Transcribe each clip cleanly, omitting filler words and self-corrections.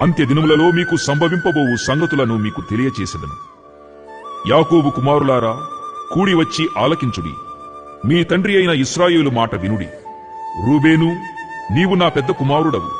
అంత్యదినములలో మీకు సంభవింపబోవు సంగతులను మీకు తెలియచేసెదను. యాకోబు కుమారులారా, కూడి వచ్చి ఆలకించుడి. మీ తండ్రి అయిన ఇశ్రాయేలు మాట వినుడి. రూబేను, నీవు నా పెద్ద కుమారుడవు.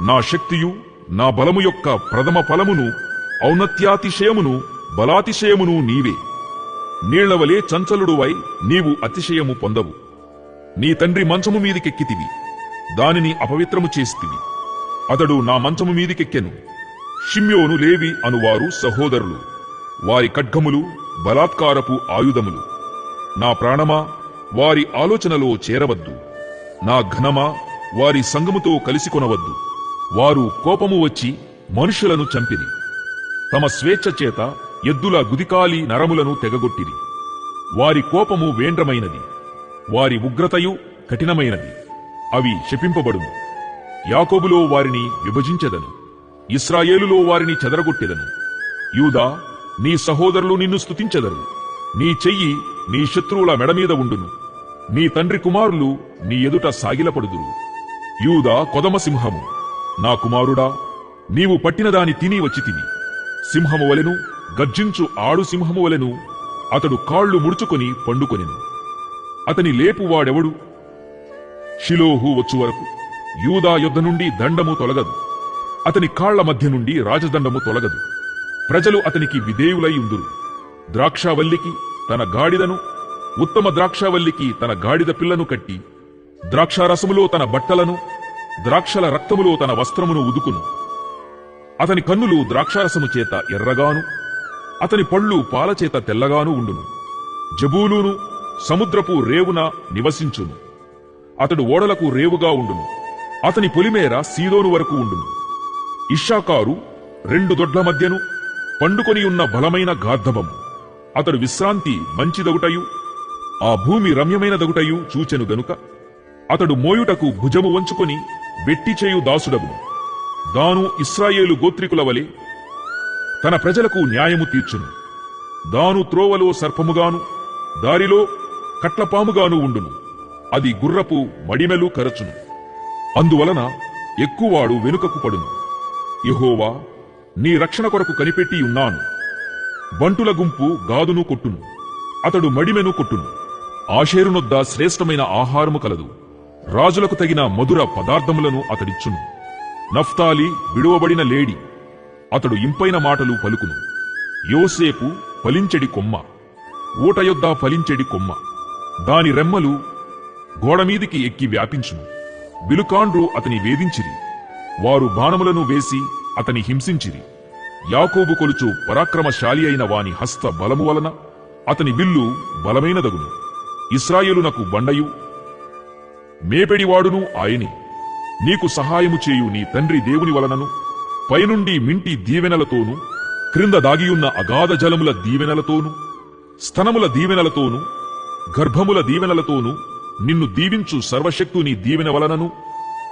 నా శక్తియు నా బలము యొక్క ప్రథమ ఫలమును, ఔన్నత్యాతిశయమును బలాతిశయమును నీవే. నీళ్లవలే చంచలుడువై నీవు అతిశయము పొందవు. నీ తండ్రి మంచము మీదికెక్కితివి, దానిని అపవిత్రము చేసితివి. అతడు నా మంచము మీదికెక్కెను. షిమ్యోను, లేవి అనువారు సహోదరులు. వారి ఖడ్గములు బలాత్కారపు ఆయుధములు. నా ప్రాణమా, వారి ఆలోచనలో చేరవద్దు. నా ఘనమా, వారి సంగముతో కలిసికొనవద్దు. వారు కోపము వచ్చి మనుషులను చంపిరి. తమ స్వేచ్ఛ చేత ఎద్దుల గుదికాలి నరములను తెగగొట్టిరి. వారి కోపము వేండ్రమైనది, వారి ఉగ్రతయు కఠినమైనది. అవి శపింపబడును. యాకోబులో వారిని విభజించెదను, ఇశ్రాయేలులో వారిని చెదరగొట్టెదను. యూదా, నీ సహోదరులు నిన్ను స్తుతించెదరు. నీ చెయ్యి నీ శత్రువుల మెడమీద ఉండును. నీ తండ్రి కుమారులు నీ ఎదుట సాగిలపడుదురు. యూదా కొదమసింహము, నా కుమారుడా, నీవు పట్టినదాని తిని వచ్చితివి. సింహము వలెను, గర్జించు ఆడు సింహము వలెను అతడు కాళ్లు ముడుచుకొని పండుకొనెను. అతని లేపువాడెవడు? షిలోహు వచ్చు వరకు యూదా యుద్ధ నుండి దండము తొలగదు. అతని కాళ్ల మధ్య నుండి రాజదండము తొలగదు. ప్రజలు అతనికి విధేయులై ఉందురు. ద్రాక్షావల్లికి తన గాడిదను, ఉత్తమ ద్రాక్షావల్లికి తన గాడిద పిల్లను కట్టి, ద్రాక్షారసములో తన బట్టలను, ద్రాక్షల రక్తములో తన వస్త్రమును ఉదుకును. అతని కన్నులు ద్రాక్షారసము చేత ఎర్రగాను, అతని పళ్ళు పాలచేత తెల్లగాను ఉండును. జబూలూను సముద్రపు రేవున నివసించును. అతడు ఓడలకు రేవుగా ఉండును. అతని పొలిమేర సీదోను వరకు ఉండును. ఇశ్శాకారు రెండు దొడ్ల మధ్యను పండుకొనియున్న బలమైన గార్ధబము. అతడు విశ్రాంతి మంచిదగుటయు, ఆ భూమి రమ్యమైనదగుటయు చూచెను గనుక అతడు మోయుటకు భుజము వంచుకొని వెట్టిచేయు దాసుడగును. దాను ఇశ్రాయేలు గోత్రికుల వలె తన ప్రజలకు న్యాయము తీర్చును. దాను త్రోవలో సర్పముగాను, దారిలో కట్లపాముగాను ఉండును. అది గుర్రపు మడిమెలు కరచును. అందువలన ఎక్కువాడు వెనుకకు పడును. యెహోవా, నీ రక్షణ కొరకు కనిపెట్టి ఉన్నాను. బంటుల గుంపు గాదును కొట్టును, అతడు మడిమెను కొట్టును. ఆషేరునొద్ద శ్రేష్టమైన ఆహారము కలదు. రాజులకు తగిన మధుర పదార్థములను అతడిచ్చును. నఫ్తాలి విడువబడిన లేడి, అతడు ఇంపైన మాటలు పలుకును. యోసేపు ఫలించెడి కొమ్మ, ఊటయొద్ద ఫలించెడి కొమ్మ. దాని రెమ్మలు గోడమీదికి ఎక్కి వ్యాపించును. బిలుకాండ్రు అతని వేధించిరి. వారు బాణములను వేసి అతని హింసించిరి. యాకోబు కొలుచు పరాక్రమశాలి అయిన వాని హస్త బలము వలన అతని విల్లు బలమైనదగును. ఇశ్రాయేలునకు బండయు మేపెడివాడును ఆయనే. నీకు సహాయము చేయు నీ తండ్రి దేవుని వలనను, పైనుండి మింటి దీవెనలతోనూ, క్రింద దాగియున్న అగాధ జలముల దీవెనలతోనూ, స్తనముల దీవెనలతోనూ, గర్భముల దీవెనలతోనూ నిన్ను దీవించు సర్వశక్తుని దీవెన వలనను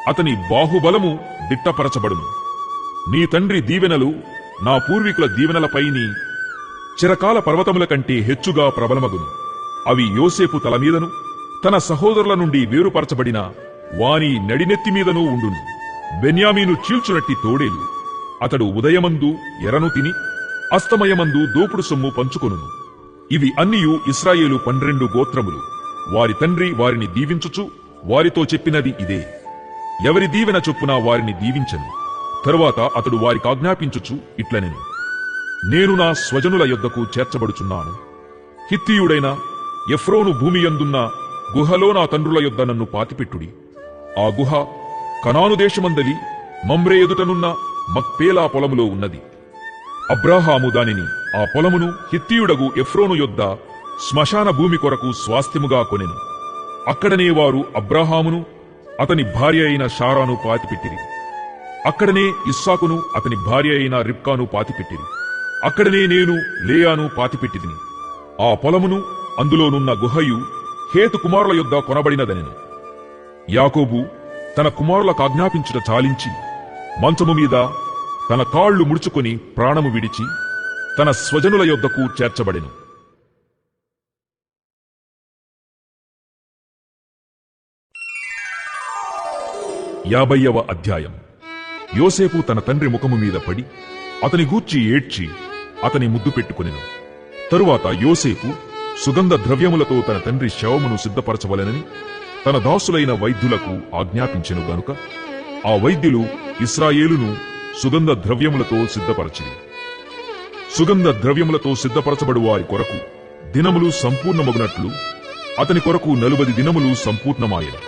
అతని బాహుబలము దిట్టపరచబడును. నీ తండ్రి దీవెనలు నా పూర్వీకుల దీవెనలపైని చిరకాల పర్వతముల కంటే హెచ్చుగా ప్రబలమగును. అవి యోసేపు తలమీదను, తన సహోదరుల నుండి వేరుపరచబడిన వాని నడినెత్తిమీదనూ ఉండును. బెన్యామీను చీల్చునట్టి తోడేలు, అతడు ఉదయమందు ఎరను తిని అస్తమయమందు దోపుడు సొమ్ము పంచుకొనును. ఇవి అన్నియు ఇశ్రాయేలు 12 గోత్రములు. వారి తండ్రి వారిని దీవించుచు వారితో చెప్పినది ఇదే. ఎవరి దీవెన చొప్పున వారిని దీవించెను. తరువాత అతడు వారికాజ్ఞాపించుచు ఇట్లనెను: నేను నా స్వజనుల యొద్దకు చేర్చబడుచున్నాను. హిత్తీయుడైన ఎఫ్రోను భూమియందున్న గుహలో నా తండ్రుల యొద్ద నన్ను పాతిపెట్టుడి. ఆ గుహ కనాను దేశమందలి మమ్రే ఎదుటనున్న మక్పేలా పొలములో ఉన్నది. అబ్రాహాము దానిని, ఆ పొలమును హిత్తీయుడగు ఎఫ్రోను యొద్ద శ్మశాన భూమి కొరకు స్వాస్థ్యముగా కొనెను. అక్కడనే వారు అబ్రాహామును అతని భార్య అయిన షారాను పాతిపెట్టిరి. అక్కడనే ఇస్సాకును అతని భార్య అయిన రిబ్కాను పాతిపెట్టిరి. అక్కడనే నేను లేయాను పాతిపెట్టిదిని. ఆ పొలమును అందులోనున్న గుహయు హేతు కుమారుల యొద్ద కొనబడినదనెను. యాకోబు తన కుమారులకాజ్ఞాపించుట చాలించి మంచము మీద తన కాళ్లు ముడుచుకొని ప్రాణము విడిచి తన స్వజనుల యొద్దకు చేర్చబడెను. 50వ అధ్యాయం. యోసేపు తన తండ్రి ముఖము మీద పడి అతని గూర్చి ఏడ్చి అతని ముద్దు పెట్టుకొనెను. తరువాత యోసేపు సుగంధ ద్రవ్యములతో తన తండ్రి శవమును సిద్ధపరచవలెనని తన దాసులైన వైద్యులకు ఆజ్ఞాపించెను గనుక ఆ వైద్యులు ఇశ్రాయేలును సుగంధ ద్రవ్యములతో సిద్ధపరచిరి. సుగంధ ద్రవ్యములతో సిద్ధపరచబడు వారి కొరకు దినములు సంపూర్ణమగునట్లు అతని కొరకు 40 దినములు సంపూర్ణమాయెను.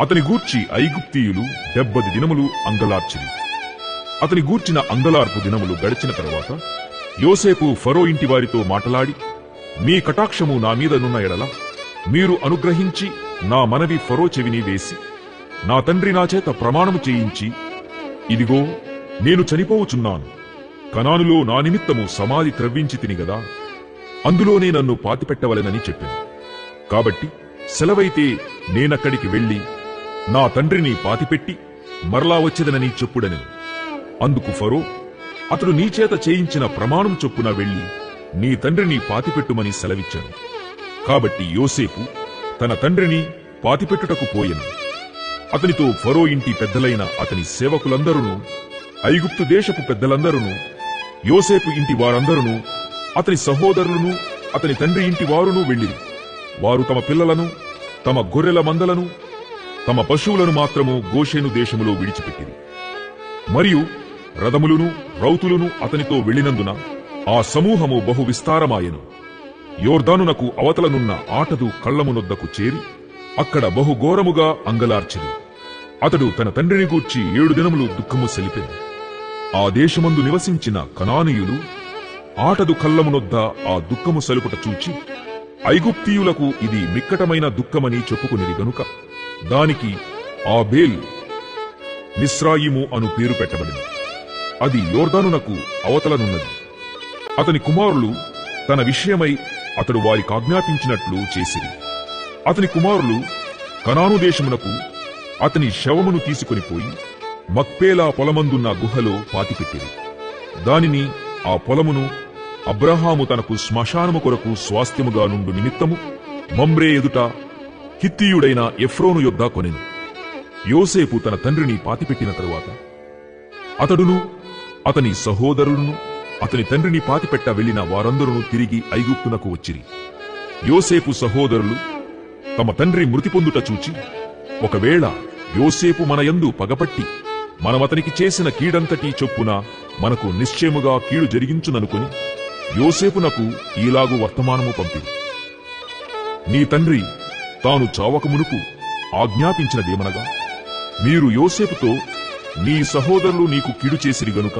అతని గూర్చి ఐగుప్తీయులు 70 దినములు అంగలార్చిరి. అతని గూర్చిన అంగలార్పు దినములు గడిచిన తరువాత యోసేపు ఫరో ఇంటి వారితో మాటలాడి, మీ కటాక్షము నా మీదనున్న ఎడల మీరు అనుగ్రహించి నా మనవి ఫరో చెవిని వేసి నా తండ్రి నా చేత ప్రమాణము చేయించి, ఇదిగో నేను చనిపోవుచున్నాను, కనానులో నా నిమిత్తము సమాధి త్రవ్వించి తిని గదా, అందులోనే నన్ను పాతిపెట్టవలెనని చెప్పాను. కాబట్టి సెలవైతే నేనక్కడికి వెళ్లి నా తండ్రిని పాతిపెట్టి మరలా వచ్చేదనని చెప్పుడనెను. అందుకు ఫరో, అతడు నీచేత చేయించిన ప్రమాణం చొప్పున వెళ్లి నీ తండ్రిని పాతిపెట్టుమని సెలవిచ్చాను. కాబట్టి యోసేపు తన తండ్రిని పాతిపెట్టుటకు పోయెను. అతనితో ఫరో ఇంటి పెద్దలైన అతని సేవకులందరూ, ఐగుప్తు దేశపు పెద్దలందరూ, యోసేపు ఇంటి వారందరూ, అతని సహోదరులను, అతని తండ్రి ఇంటి వారును వెళ్ళిరి. వారు తమ పిల్లలను, తమ గొర్రెల మందలను, తమ పశువులను మాత్రము గోషేను దేశములో విడిచిపెట్టిరి. మరియు రథములును రౌతులును అతనితో వెళ్ళినందున ఆ సమూహము బహు విస్తారమాయెను. యోర్దానునకు అవతలనున్న ఆటదు కళ్లమునొద్దకు చేరి అక్కడ బహుఘోరముగా అంగలార్చిరి. అతడు తన తండ్రిని గూర్చి 7 దినములు దుఃఖము సెలిపెను. ఆ దేశమందు నివసించిన కనానీయులు ఆటదు కళ్లమునొద్ద ఆ దుఃఖము సలుపుట చూచి, ఐగుప్తీయులకు ఇది మిక్కటమైన దుఃఖమని చెప్పుకునిరి గనుక దానికి ఆబేల్ మిస్రాయిము అను పేరు పెట్టబడింది. అది యోర్దానునకు అవతలనున్నది. అతని కుమారులు తన విషయమై అతడు వారికాజ్ఞాపించినట్లు చేసిరి. అతని కుమారులు కనాను దేశమునకు అతని శవమును తీసుకొనిపోయి మక్పేలా పొలమందున్న గుహలో పాతిపెట్టిరి. దానిని, ఆ పొలమును అబ్రహాము తనకు శ్మశానము కొరకు స్వాస్థ్యముగా నుండు నిమిత్తము మమ్రే ఎదుట హిత్తీయుడైన ఎఫ్రోను యొద్ద కొనెను. యోసేపు తన తండ్రిని పాతిపెట్టిన తరువాత అతడును అతని సహోదరులను అతని తండ్రిని పాతిపెట్ట వెళ్లిన వారందరూ తిరిగి ఐగుప్తునకు వచ్చిరి. యోసేపు సహోదరులు తమ తండ్రి మృతి పొందుట చూచి, ఒకవేళ యోసేపు మన యందు పగపట్టి మనమతనికి చేసిన కీడంతటి చొప్పున మనకు నిశ్చయముగా కీడు జరిగించుననుకుని యోసేపునకు ఈలాగు వర్తమానము పంపిరి. నీ తండ్రి తాను చావకమునుపు ఆజ్ఞాపించినదేమనగా, మీరు యోసేపుతో, నీ సహోదరులు నీకు కీడు చేసిరి గనుక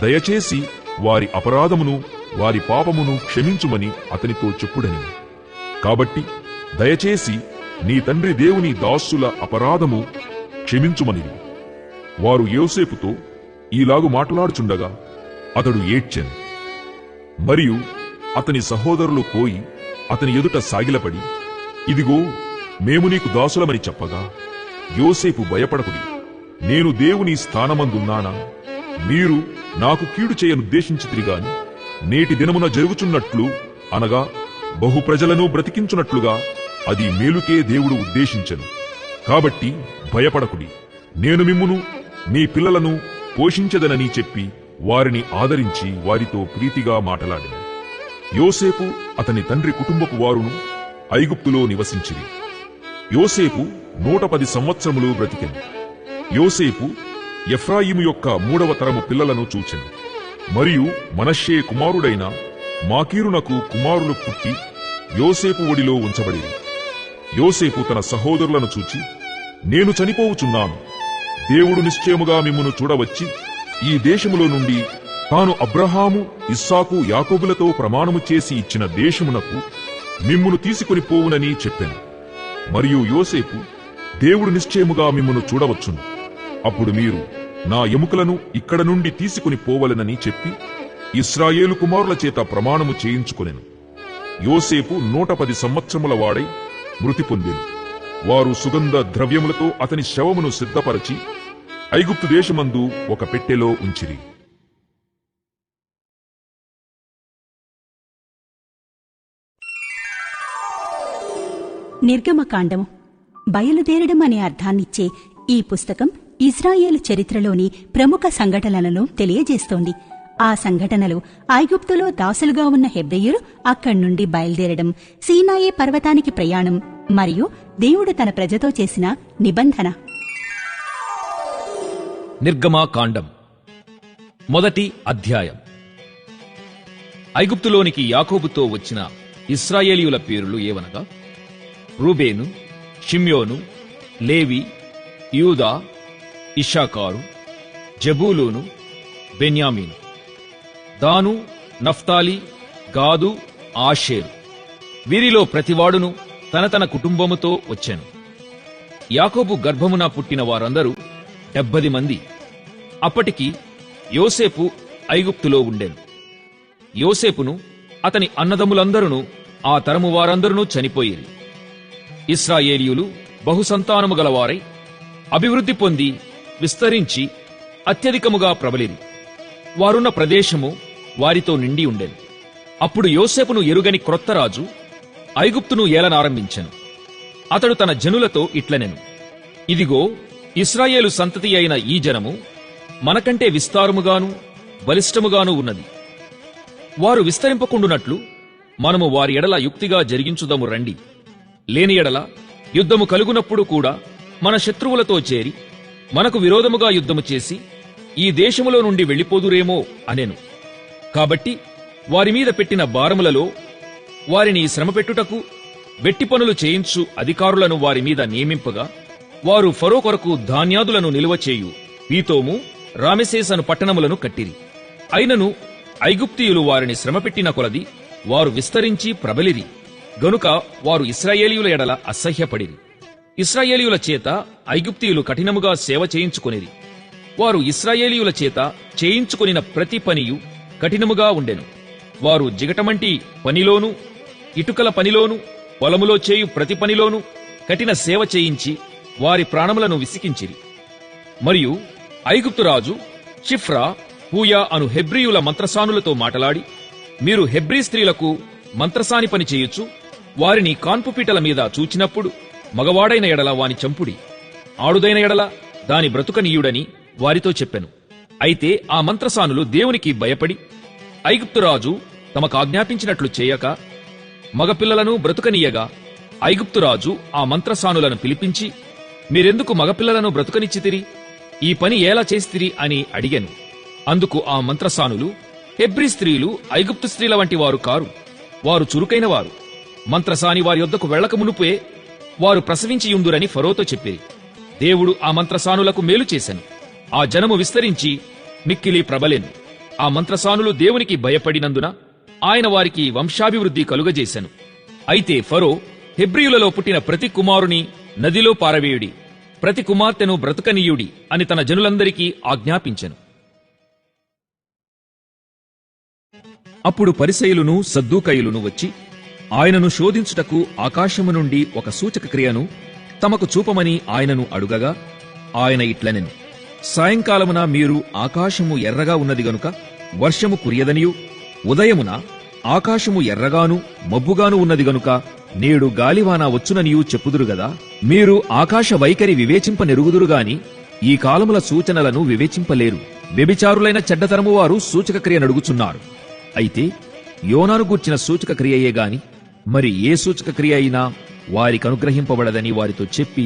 దయచేసి వారి అపరాధమును వారి పాపమును క్షమించుమని అతనితో చెప్పుడని. కాబట్టి దయచేసి నీ తండ్రి దేవుని దాసుల అపరాధము క్షమించుమనిది. వారు యోసేపుతో ఈలాగు మాట్లాడుచుండగా అతడు ఏడ్చెను. మరియు అతని సహోదరులు పోయి అతని ఎదుట సాగిలపడి, ఇదిగో మేము నీకు దాసులమని చెప్పగా, యోసేపు భయపడకుడి, నేను దేవుని స్థానమందున్నానా? మీరు నాకు కీడు చేయనుద్దేశించితిరిగాని నేటి దినమున జరుగుచున్నట్లు, అనగా బహు ప్రజలను బ్రతికించున్నట్లుగా అది మేలుకే దేవుడు ఉద్దేశించెను. కాబట్టి భయపడకుడి, నేను మిమ్మును మీ పిల్లలను పోషించదనని చెప్పి వారిని ఆదరించి వారితో ప్రీతిగా మాటలాడెను. యోసేపు అతని తండ్రి కుటుంబపు వారును ఐగుప్తులో నివసించిరి. యోసేపు 110 సంవత్సరములు బ్రతికెను. యోసేపు ఎఫ్రాయిము యొక్క 3వ తరము పిల్లలను చూచెను. మరియు మనష్షే కుమారుడైన మాకీరునకు కుమారులు పుట్టి యోసేపు ఒడిలో ఉంచబడిరి. యోసేపు తన సహోదరులను చూచి, నేను చనిపోవుచున్నాను, దేవుడు నిశ్చయముగా మిమ్మును చూడవచ్చి ఈ దేశములో నుండి తాను అబ్రహాము, ఇస్సాకు, యాకోబులతో ప్రమాణము చేసి ఇచ్చిన దేశమునకు మిమ్మును తీసుకొని పోవునని చెప్పెను. మరియు యోసేపు, దేవుడు నిశ్చయముగా మిమ్మును చూడవచ్చును, అప్పుడు మీరు నా ఎముకలను ఇక్కడ నుండి తీసుకుని పోవలెనని చెప్పి ఇశ్రాయేలు కుమారుల చేత ప్రమాణము చేయించుకొనెను. యోసేపు 110 సంవత్సరముల వాడై మృతి పొందెను. వారు సుగంధ ద్రవ్యములతో అతని శవమును సిద్ధపరచి ఐగుప్తు దేశమందు ఒక పెట్టెలో ఉంచిరి. నిర్గమకాండము బయలుదేరడం అనే అర్థాన్నిచ్చే ఈ పుస్తకం ఇజ్రాయేలు చరిత్రలోని ప్రముఖ సంఘటనలను తెలియజేస్తోంది. ఆ సంఘటనలు ఐగుప్తులో దాసులుగా ఉన్న హెబ్రీయులు అక్కడి నుండి బయలుదేరడం, సీనాయి పర్వతానికి ప్రయాణం మరియు దేవుడు తన ప్రజతో చేసిన నిబంధన. నిర్గమాకాండం మొదటి అధ్యాయం. ఐగుప్తులోనికి యాకోబుతో వచ్చిన ఇశ్రాయేలీయుల పేర్లు ఏవనగా రూబేను, షిమ్యోను, లేవి, యూదా, ఇశ్శాకారు, జబూలూను, బెన్యామీను, దాను, నఫ్తాలి, గాదు, ఆషేరు. వీరిలో ప్రతివాడును తన తన కుటుంబముతో వచ్చాను. యాకోబు గర్భమున పుట్టిన వారందరూ 70 మంది. అప్పటికి యోసేపు ఐగుప్తులో ఉండెను. యోసేపును అతని అన్నదమ్ములందరూ ఆ తరము వారందరూ చనిపోయేది. ఇశ్రాయేలీయులు బహుసంతానము గలవారై అభివృద్ధి పొంది విస్తరించి అత్యధికముగా ప్రబలిరి. వారున్న ప్రదేశము వారితో నిండి ఉండెను. అప్పుడు యోసేపును ఎరుగని క్రొత్త రాజు ఐగుప్తును ఏలనారంభించెను. అతడు తన జనులతో ఇట్లనెను: ఇదిగో, ఇశ్రాయేలు సంతతి అయిన ఈ జనము మనకంటే విస్తారముగాను బలిష్టముగాను ఉన్నది. వారు విస్తరింపకుండునట్లు మనము వారి ఎడల యుక్తిగా జరిగించుదము రండి. లేని ఎడల యుద్ధము కలుగునప్పుడు కూడా మన శత్రువులతో చేరి మనకు విరోధముగా యుద్ధము చేసి ఈ దేశములో నుండి వెళ్లిపోదురేమో అనెను. కాబట్టి వారి మీద పెట్టిన భారములలో వారిని శ్రమపెట్టుటకు వెట్టి పనులు చేయించు అధికారులను వారి మీద నియమింపగా, వారు ఫరో కొరకు ధాన్యాదులను నిలువచేయు పీతోము, రామెసేసను పట్టణములను కట్టిరి. అయినను ఐగుప్తీయులు వారిని శ్రమపెట్టిన కొలది వారు విస్తరించి ప్రబలిరి. గనుక వారు ఇశ్రాయేలీయుల ఎడల అసహ్యపడిరి. ఇశ్రాయేలీయుల చేత ఐగుప్తీయులు కఠినముగా సేవ చేయించుకొనిరి. వారు ఇశ్రాయేలీయుల చేత చేయించుకొనిన ప్రతి పనియు కఠినముగా ఉండెను. వారు జిగటమంటి పనిలోను, ఇటుకల పనిలోను, పొలములో చేయు ప్రతి పనిలోను కఠిన సేవ చేయించి వారి ప్రాణములను విసికించిరి. మరియు ఐగుప్తు రాజు షిఫ్రా, పూయా అను హెబ్రీయుల మంత్రసానులతో మాటలాడి, మీరు హెబ్రీ స్త్రీలకు మంత్రసాని పని చేయుచు వారిని కాన్పుపీటల మీద చూచినప్పుడు మగవాడైన ఎడల వాని చంపుడి, ఆడుదైన ఎడల దాని బ్రతుకనీయుడని వారితో చెప్పెను. అయితే ఆ మంత్రసానులు దేవునికి భయపడి ఐగుప్తురాజు తమకాజ్ఞాపించినట్లు చేయక మగపిల్లలను బ్రతుకనీయగా, ఐగుప్తురాజు ఆ మంత్రసానులను పిలిపించి, మీరెందుకు మగపిల్లలను బ్రతుకనిచ్చితిరి? ఈ పని ఎలా చేస్తిరి అని అడిగెను. అందుకు ఆ మంత్రసానులు, హెబ్రీ స్త్రీలు ఐగుప్తు స్త్రీల వంటి వారు కారు, వారు చురుకైన వారు. మంత్రసాని వారి యొద్దకు వెళ్లక మునుపే వారు ప్రసవించియుందురని ఫరోతో చెప్పిరి. దేవుడు ఆ మంత్రసానులకు మేలు చేశాను. ఆ జనము విస్తరించి మిక్కిలి ప్రబలెను. ఆ మంత్రసానులు దేవునికి భయపడినందున ఆయన వారికి వంశాభివృద్ధి కలుగజేశాను. అయితే ఫరో, హెబ్రీయులలో పుట్టిన ప్రతి కుమారుని నదిలో పారవేయుడి, ప్రతి కుమార్తెను బ్రతుకనీయుడి అని తన జనులందరికీ ఆజ్ఞాపించెను. అప్పుడు పరిసయ్యులును సద్దూకయ్యులును వచ్చి ఆయనను శోధించుటకు ఆకాశము నుండి ఒక సూచక క్రియను తమకు చూపమని ఆయనను అడుగగా, ఆయన ఇట్లనెను: సాయంకాలమున మీరు ఆకాశము ఎర్రగా ఉన్నది గనుక వర్షము కురియదనియు, ఉదయమున ఆకాశము ఎర్రగాను మబ్బుగాను ఉన్నది గనుక నేడు గాలివాన వచ్చుననియూ చెప్పుదురుగదా. మీరు ఆకాశ వైఖరి వివేచింపనెరుగుదురుగాని ఈ కాలముల సూచనలను వివేచింపలేరు. వ్యభిచారులైన చెడ్డతరము వారు సూచక క్రియనడుగుచున్నారు. అయితే యోనాను గూర్చిన సూచక క్రియయే గాని మరి ఏ సూచక క్రియ అయినా వారికనుగ్రహింపబడదని వారితో చెప్పి